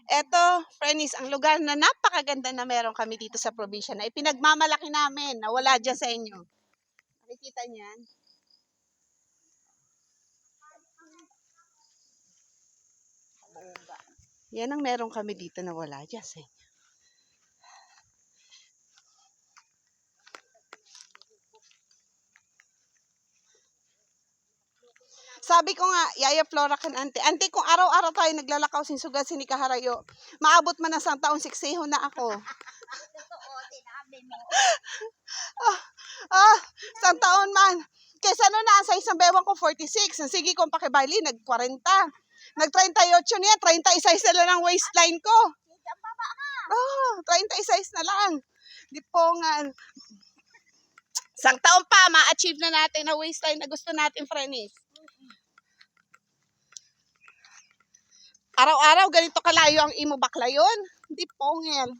Eto, Frenis, ang lugar na napakaganda na meron kami dito sa probinsya na ipinagmamalaki namin na wala dyan sa inyo. Nakikita niyan? Yan ang meron kami dito na wala dyan sa inyo. Sabi ko nga, Yaya Flora kan ante. Ante, kung araw-araw tayo naglalakaw sinsugat ni Kaharayo, maabot man na sang taon siksihon na ako. Totoo, sinabi mo. Sang taon man. Kesa no na, sa isang bewang ko 46. Ang sige kong pakibali, nag-40. Nag-38 niya, 36 na lang ang waistline ko. Ang baba ka. 36 na lang. Di po nga. Sang taon pa, ma-achieve na natin na waistline na gusto natin, Frenis. Araw-araw, ganito kalayo ang imo bakla yun. Hindi pongel.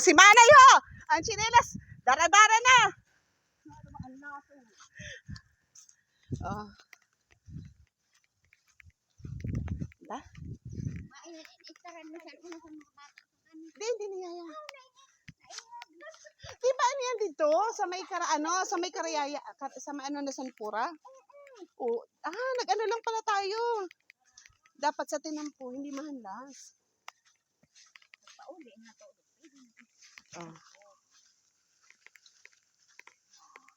Si Manay ho! Ang chinelas, dara-dara na. Oh. Da? Itaran mo siya kung sa mga bata. Hindi niya yan. Di ba ano yan dito? Sa may sa may karayaya, sa may na Sanpura? Nag-ano lang pala tayo. Dapat sa tinampo, hindi mahanlas. Pauli na to.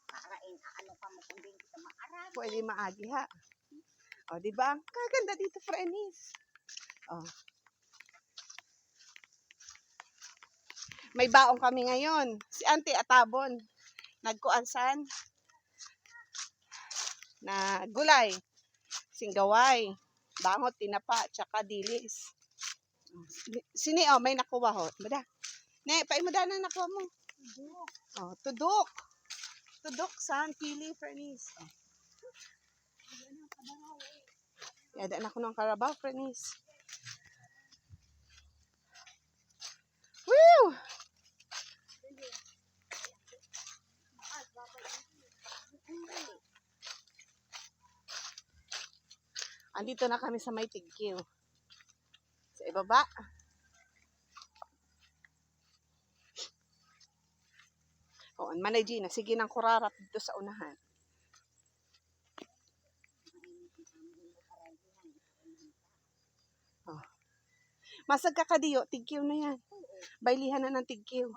Parain, ano pa mo kung din kita maarap. Pwede maagi ha. Di ba? Kaganda dito, Frenis. May baong kami ngayon. Si Auntie Atabon. Nagkuansan na gulay, singgaway, bangot, tinapa, tsaka dilis. Sini, may nakuha ho. Bada. Ne, paimada na nakuha mo. Tudok. Tudok, san, pili, Frenis. Yada na ko ng karabaw, Frenis. Woo! Andito na kami sa may Tigkiw. Sa ibaba. Manay Gina, sige nang kurarap dito sa unahan. Masag ka kadiyo, Tigkiw na yan. Bailihan na ng Tigkiw.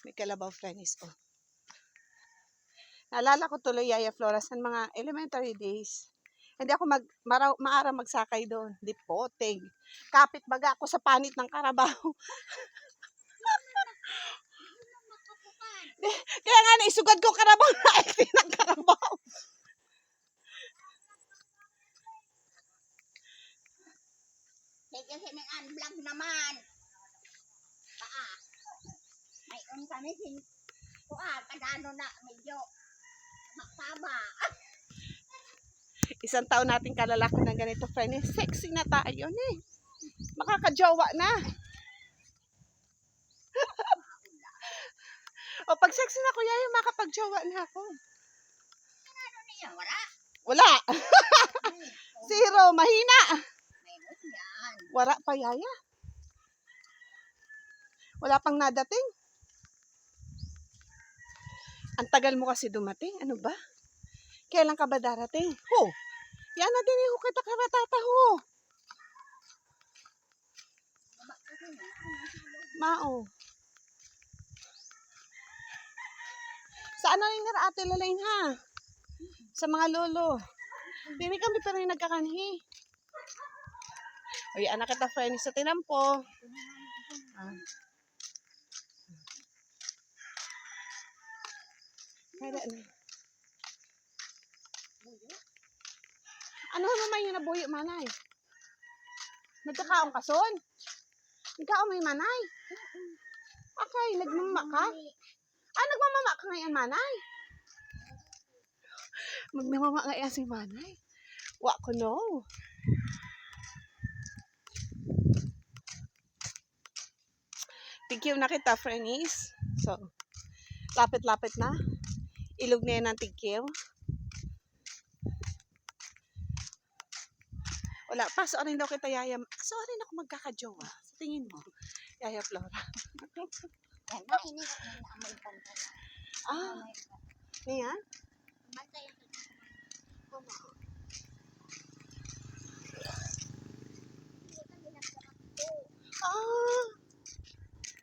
May kalabaw, Frenis. Naalala ko tuloy, Yaya Flora, sa mga elementary days. Hindi ako maara magsakay doon. Di poteng. Kapit baga ako sa panit ng karabaw. Kaya nga naisugad ko karabaw na acting ng karabaw. Kasi may unblock naman. May kami kadano na medyo maktaba. Isang taon nating kalalaki ng ganito, Frenis. Sexy na tayo eh. Makakajowa na. Pag sexy na kuya, makapagjowa na ako. Ano niya? Wala? Wala. Zero. Mahina. Meron yan. Wala pa, Yaya. Wala pang nadating. Ang tagal mo kasi dumating. Ano ba? Kailan ka ba darating? Yan na din yung kita karatata ho. Mao. Sa ano yung Ate Lalain ha? Sa mga lolo. Dini kami pero yung nagkakanhi. Anak kita friend sa tinampo. Ano naman yung nabuyo, manay? Nagkakaong kason? Nagkaong may manay? Okay, nagmama ka? Nagmamama ka ngayon, manay? Magmamama ngayon si manay? Wa ko no. Tigkiw na kita, friends. So, lapit-lapit na. Ilog na yan ng tigkiw. Wala pa. So, rin daw kita, Yaya. So, rin ako magkakajowa. Sa tingin mo, Yaya Flora. Yan na, ini na amoy panta na. Ah, niyan? Basta yung Ah,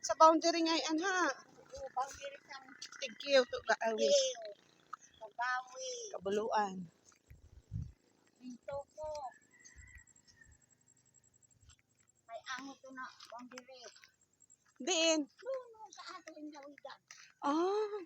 sa boundary nga yan, ha? boundary sa Tigkiw to gaawis. Ew, Pagawi, Kabuluan. dito ko. May ango to na boundary. Diin. Doon sa ato yung lawigan. Ah,